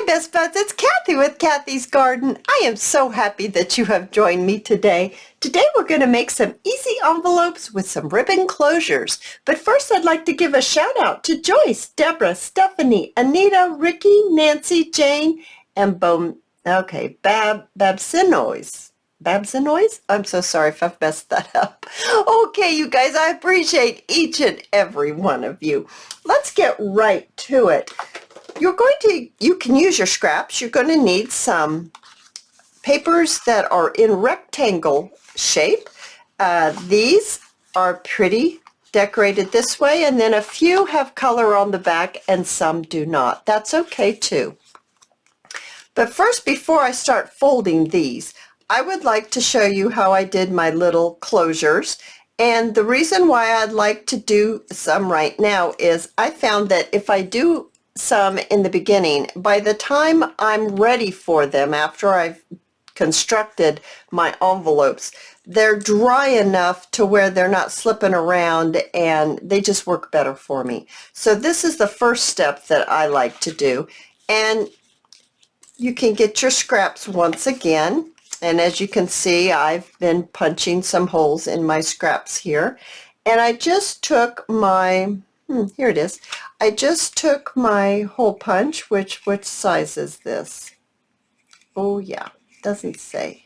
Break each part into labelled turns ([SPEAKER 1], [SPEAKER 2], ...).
[SPEAKER 1] Best Buds, it's Cathy with Cathy's Garden. I am so happy that you have joined me today. Today we're going to make some easy envelopes with some ribbon closures. But first I'd like to give a shout out to Joyce, Deborah, Stephanie, Anita, Ricky, Nancy, Jane, and Babsinois. Babsinois? I'm so sorry if I've messed that up. Okay, you guys, I appreciate each and every one of you. Let's get right to it. You can use your scraps. You're going to need some papers that are in rectangle shape. These are pretty decorated this way, and then a few have color on the back and some do not. That's okay too. But first, before I start folding these, I would like to show you how I did my little closures. And the reason why I'd like to do some right now is I found that if I do some in the beginning, by the time I'm ready for them, after I've constructed my envelopes, they're dry enough to where they're not slipping around and they just work better for me. So this is the first step that I like to do. And you can get your scraps once again. And as you can see, I've been punching some holes in my scraps here. And I just took my, here it is. I just took my hole punch, which size is this? Oh yeah, doesn't say.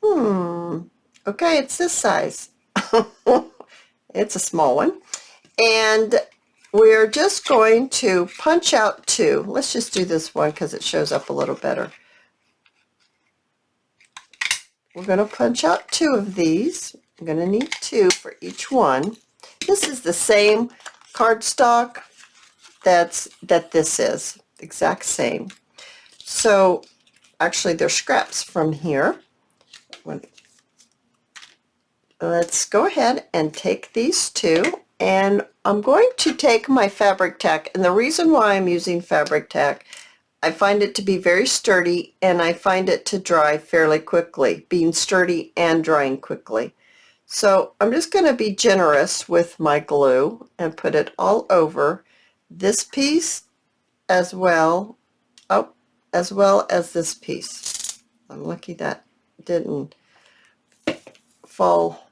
[SPEAKER 1] Okay, it's this size. It's a small one. And we're just going to punch out two. Let's just do this one because it shows up a little better. We're going to punch out two of these. I'm going to need two for each one. This is the same cardstock that this is, exact same. So actually they're scraps from here. Let's go ahead and take these two, and I'm going to take my fabric tack, and the reason why I'm using fabric tack, I find it to be very sturdy and I find it to dry fairly quickly, being sturdy and drying quickly. So I'm just going to be generous with my glue and put it all over this piece as well as this piece. I'm lucky that didn't fall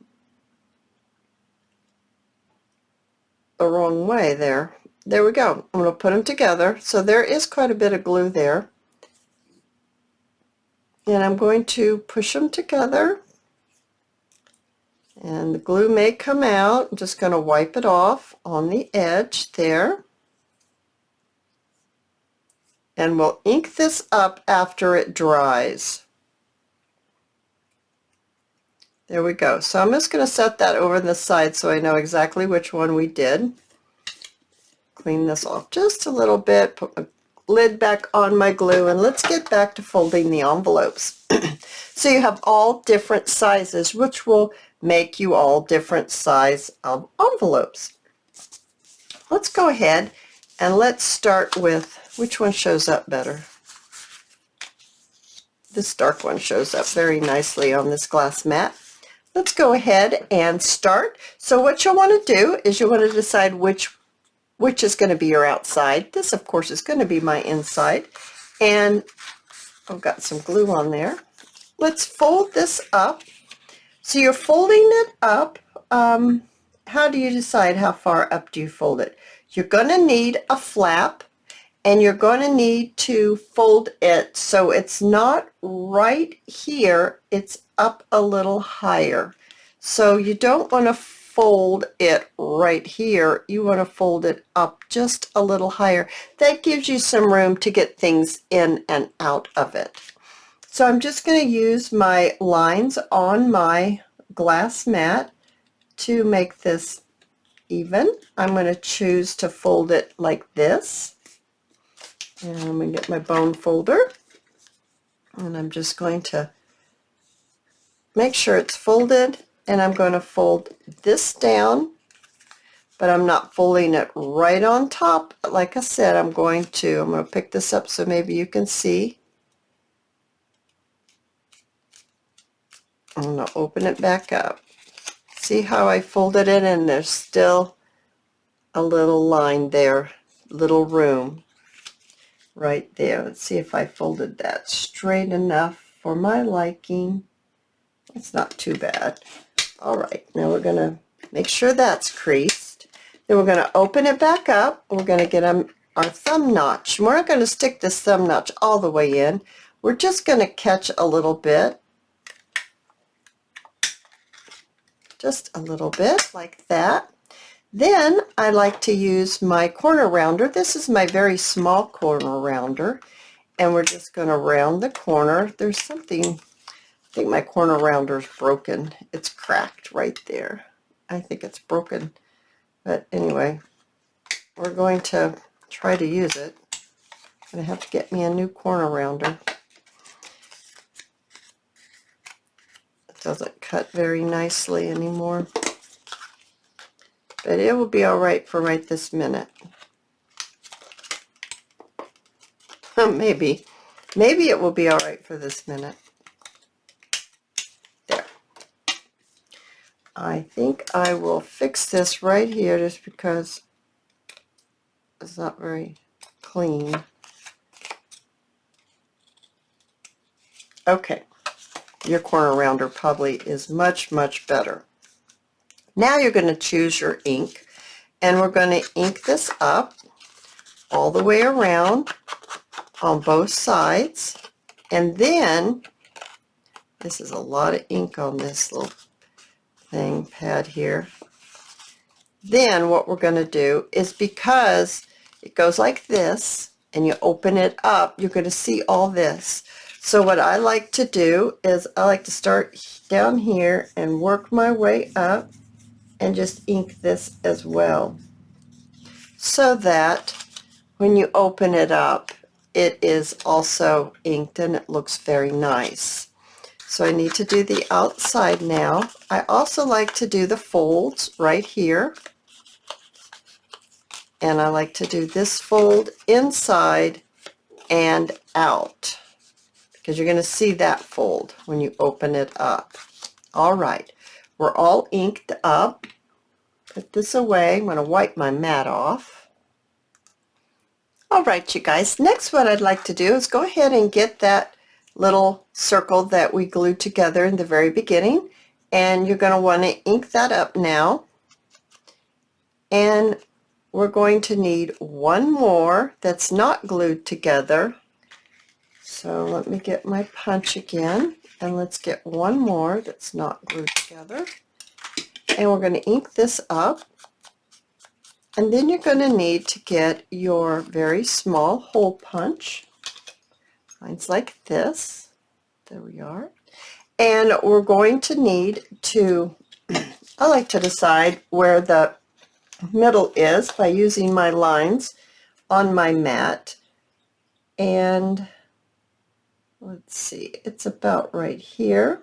[SPEAKER 1] the wrong way there. There we go. I'm going to put them together. So there is quite a bit of glue there. And I'm going to push them together. And the glue may come out. I'm just going to wipe it off on the edge there. And we'll ink this up after it dries. There we go. So I'm just going to set that over the side so I know exactly which one we did. Clean this off just a little bit, put my lid back on my glue, and let's get back to folding the envelopes. So you have all different sizes, which will make you all different size of envelopes. Let's go ahead and let's start with, which one shows up better? This dark one shows up very nicely on this glass mat. Let's go ahead and start. So what you'll want to do is you want to decide which is going to be your outside. This, of course, is going to be my inside. And I've got some glue on there. Let's fold this up. So you're folding it up. How do you decide how far up do you fold it? You're going to need a flap, and you're going to need to fold it so it's not right here. It's up a little higher. So you don't want to fold it right here. You want to fold it up just a little higher. That gives you some room to get things in and out of it. So I'm just going to use my lines on my glass mat to make this even. I'm going to choose to fold it like this. And I'm going to get my bone folder, and I'm just going to make sure it's folded, and I'm going to fold this down, but I'm not folding it right on top. Like I said, I'm going to pick this up so maybe you can see. I'm going to open it back up. See how I folded it, and there's still a little line there, little room. right there. Let's see if I folded that straight enough for my liking. It's not too bad. All right, now we're going to make sure that's creased. Then we're going to open it back up. We're going to get our thumb notch. We're not going to stick this thumb notch all the way in. We're just going to catch a little bit. Just a little bit like that. Then I like to use my corner rounder. This is my very small corner rounder, and we're just going to round the corner. There's something, I think my corner rounder is broken. It's cracked right there. I think it's broken, but anyway, we're going to try to use it. I'm going to have to get me a new corner rounder. It doesn't cut very nicely anymore, but it will be all right for right this minute. Maybe it will be all right for this minute. There. I think I will fix this right here just because it's not very clean. Okay, your corner rounder probably is much, much better. Now you're going to choose your ink, and we're going to ink this up all the way around on both sides. And then, this is a lot of ink on this little pad here. Then what we're going to do is, because it goes like this and you open it up, you're going to see all this. So what I like to do is I like to start down here and work my way up and just ink this as well, so that when you open it up, it is also inked and it looks very nice. So I need to do the outside now. I also like to do the folds right here. And I like to do this fold inside and out, because you're going to see that fold when you open it up. All right, we're all inked up. Put this away. I'm going to wipe my mat off. All right, you guys, next what I'd like to do is go ahead and get that little circle that we glued together in the very beginning, and you're going to want to ink that up now. And we're going to need one more that's not glued together. So let me get my punch again, and let's get one more that's not glued together. And we're going to ink this up. And then you're going to need to get your very small hole punch. Mine's like this. There we are. And we're going to need to, I like to decide where the middle is by using my lines on my mat. And let's see, it's about right here.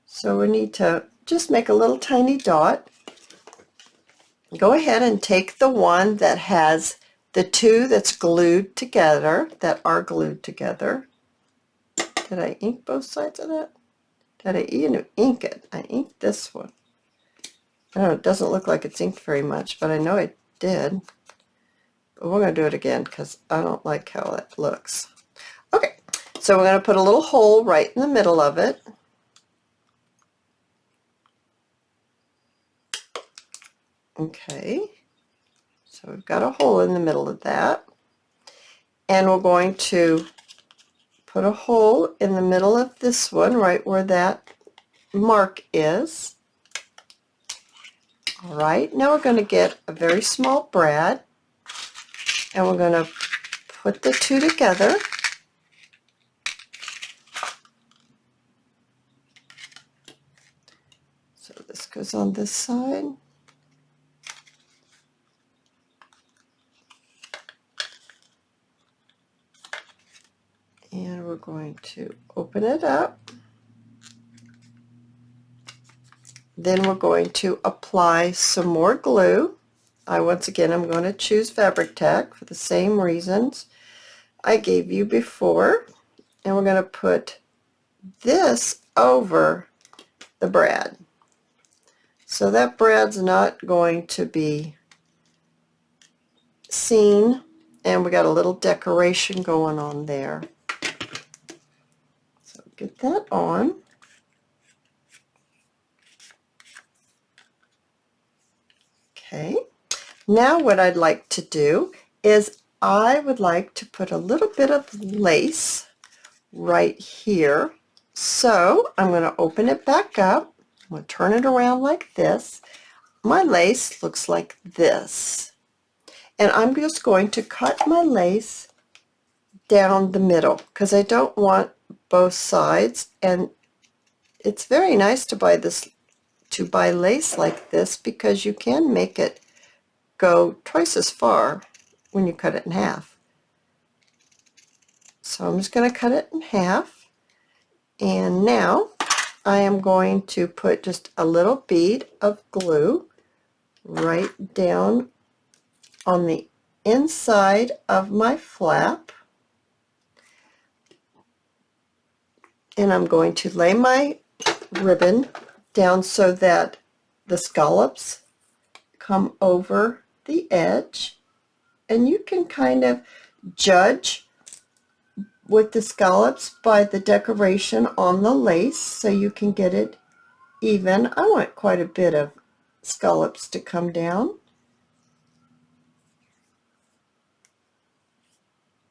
[SPEAKER 1] So we need to just make a little tiny dot. Go ahead and take the one that has the two that's glued together, that are glued together. Did I ink both sides of that? Did I even ink it? I inked this one. I don't know, it doesn't look like it's inked very much, but I know I did. But we're going to do it again because I don't like how that looks. Okay, so we're going to put a little hole right in the middle of it. Okay, so we've got a hole in the middle of that. And we're going to put a hole in the middle of this one, right where that mark is. All right, now we're going to get a very small brad, and we're going to put the two together. So this goes on this side. And we're going to open it up. Then we're going to apply some more glue. Once again, I'm going to choose Fabric Tack for the same reasons I gave you before. And we're going to put this over the brad. So that brad's not going to be seen And we got a little decoration going on there. So get that on. Okay. Now what I'd like to do is I would like to put a little bit of lace right here. So I'm going to open it back up. I'm going to turn it around like this. My lace looks like this. And I'm just going to cut my lace down the middle because I don't want both sides. And it's very nice to buy lace like this because you can make it go twice as far when you cut it in half. So I'm just going to cut it in half, and now I am going to put just a little bead of glue right down on the inside of my flap, and I'm going to lay my ribbon down so that the scallops come over the edge, and you can kind of judge with the scallops by the decoration on the lace so you can get it even. I want quite a bit of scallops to come down.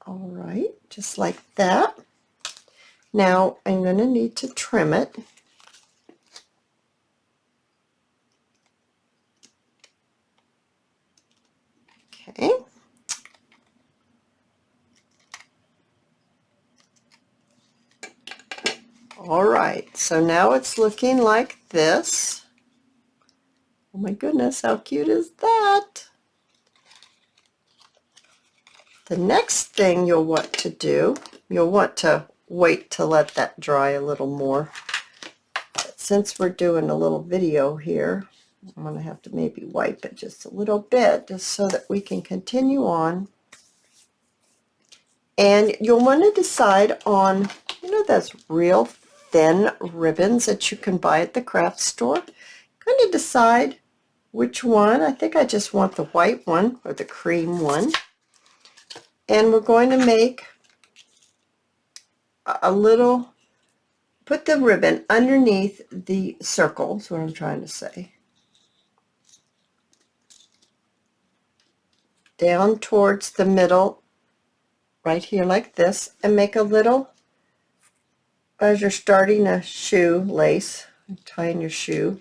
[SPEAKER 1] All right, just like that. Now I'm going to need to trim it. Okay. All right, so now it's looking like this. Oh my goodness, how cute is that? The next thing you'll want to do, you'll want to wait to let that dry a little more. But since we're doing a little video here, I'm going to have to maybe wipe it just a little bit just so that we can continue on. And you'll want to decide on, those real thin ribbons that you can buy at the craft store. Kind of decide which one. I think I just want the white one or the cream one. And we're going to make a little, put the ribbon underneath the circle, is what I'm trying to say. Down towards the middle, right here like this, and make a little, as you're starting a shoelace, tying your shoe,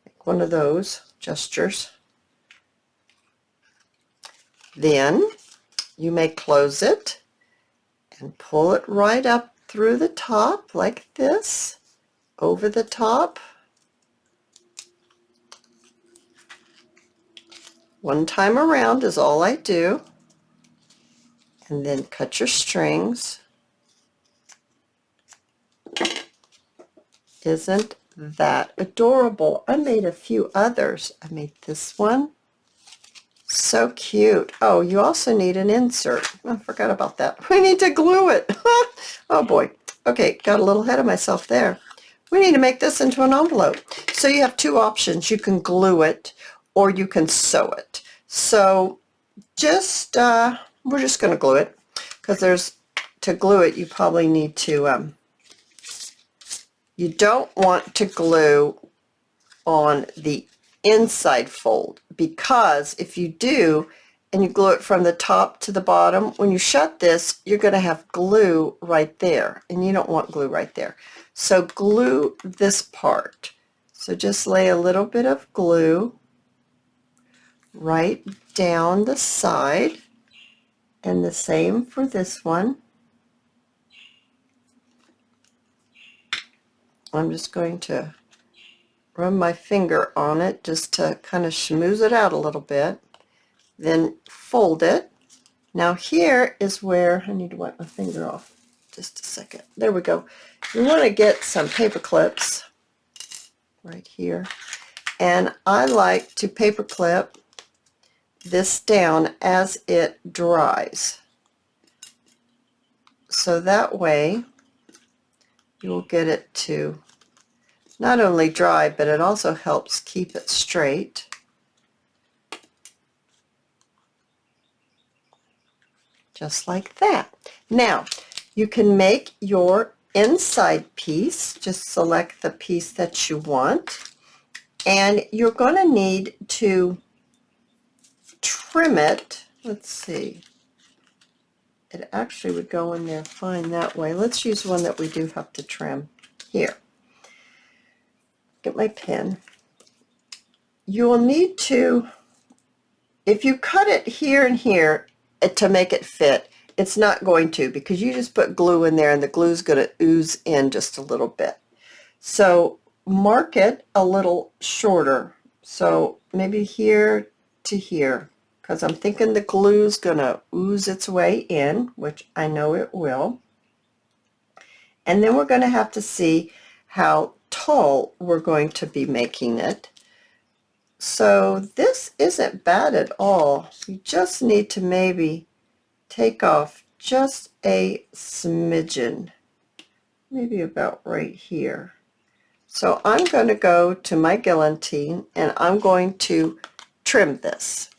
[SPEAKER 1] make one of those gestures. Then you may close it and pull it right up through the top like this, over the top. One time around is all I do, and then cut your strings. Isn't that adorable? I made a few others. I made this one. So cute. Oh, you also need an insert. I forgot about that. We need to glue it. Oh boy. Okay, got a little ahead of myself there. We need to make this into an envelope. So you have two options. You can glue it or you can sew it. So just, we're just going to glue it because to glue it you probably need to, you don't want to glue on the inside fold, because if you do and you glue it from the top to the bottom, when you shut this you're going to have glue right there, and you don't want glue right there. So glue this part. So just lay a little bit of glue right down the side, and the same for this one. I'm just going to run my finger on it just to kind of schmooze it out a little bit, then fold it. Now here is where I need to wipe my finger off just a second. There we go. You want to get some paper clips right here, and I like to paper clip this down as it dries, so that way you will get it to not only dry, but it also helps keep it straight. just like that. Now, you can make your inside piece. Just select the piece that you want, and you're going to need to trim it. Let's see. It actually would go in there fine that way. Let's use one that we do have to trim. Here. Get my pen. You will need to, if you cut it here and here to make it fit, it's not going to, because you just put glue in there and the glue is going to ooze in just a little bit. So mark it a little shorter. So maybe here to here, because I'm thinking the glue is going to ooze its way in, which I know it will. And then we're going to have to see how tall we're going to be making it. So this isn't bad at all. You just need to maybe take off just a smidgen, maybe about right here. So I'm going to go to my guillotine and I'm going to trim this.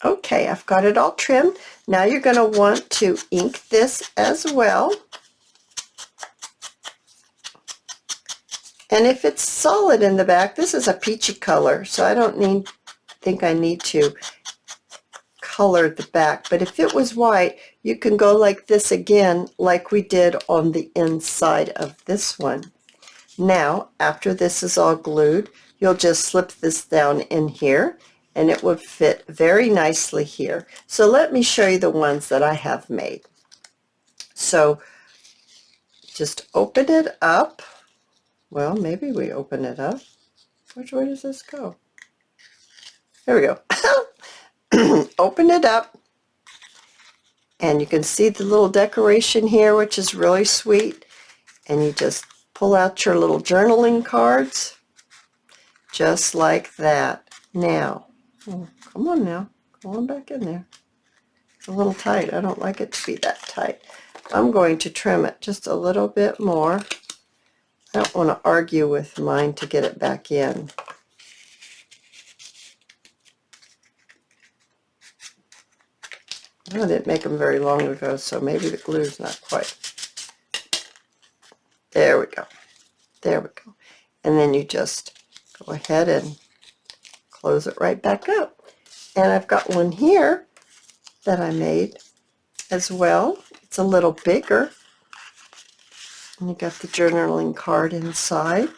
[SPEAKER 1] Okay, I've got it all trimmed. Now you're going to want to ink this as well. And if it's solid in the back, this is a peachy color, so I don't think I need to color the back. But if it was white, you can go like this again, like we did on the inside of this one. Now, after this is all glued, you'll just slip this down in here, and it would fit very nicely here. So let me show you the ones that I have made. So just open it up. Well, maybe we open it up. Which way does this go? There we go. Open it up, and you can see the little decoration here, which is really sweet. And you just pull out your little journaling cards, just like that. Now, oh, come on now, come on back in there. It's a little tight. I don't like it to be that tight. I'm going to trim it just a little bit more. I don't want to argue with mine to get it back in. I didn't make them very long ago, so maybe the glue's not quite. There we go. There we go. And then you just go ahead and close it right back up. And I've got one here that I made as well. It's a little bigger. And you got the journaling card inside.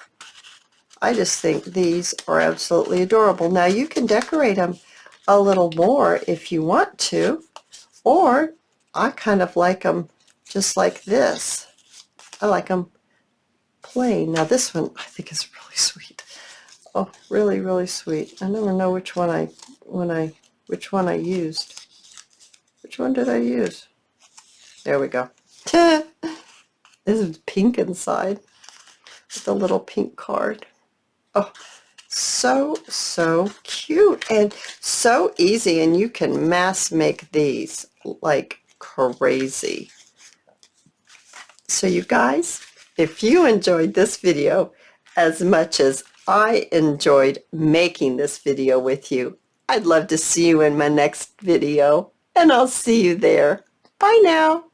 [SPEAKER 1] I just think these are absolutely adorable. Now you can decorate them a little more if you want to, or I kind of like them just like this. I like them plain. Now this one I think is really sweet. Oh, really, really sweet. I never know which one I used. Which one did I use? There we go. This is pink inside with a little pink card. Oh, so cute and so easy, and you can mass make these like crazy. So you guys, if you enjoyed this video as much as I enjoyed making this video with you, I'd love to see you in my next video, and I'll see you there. Bye now.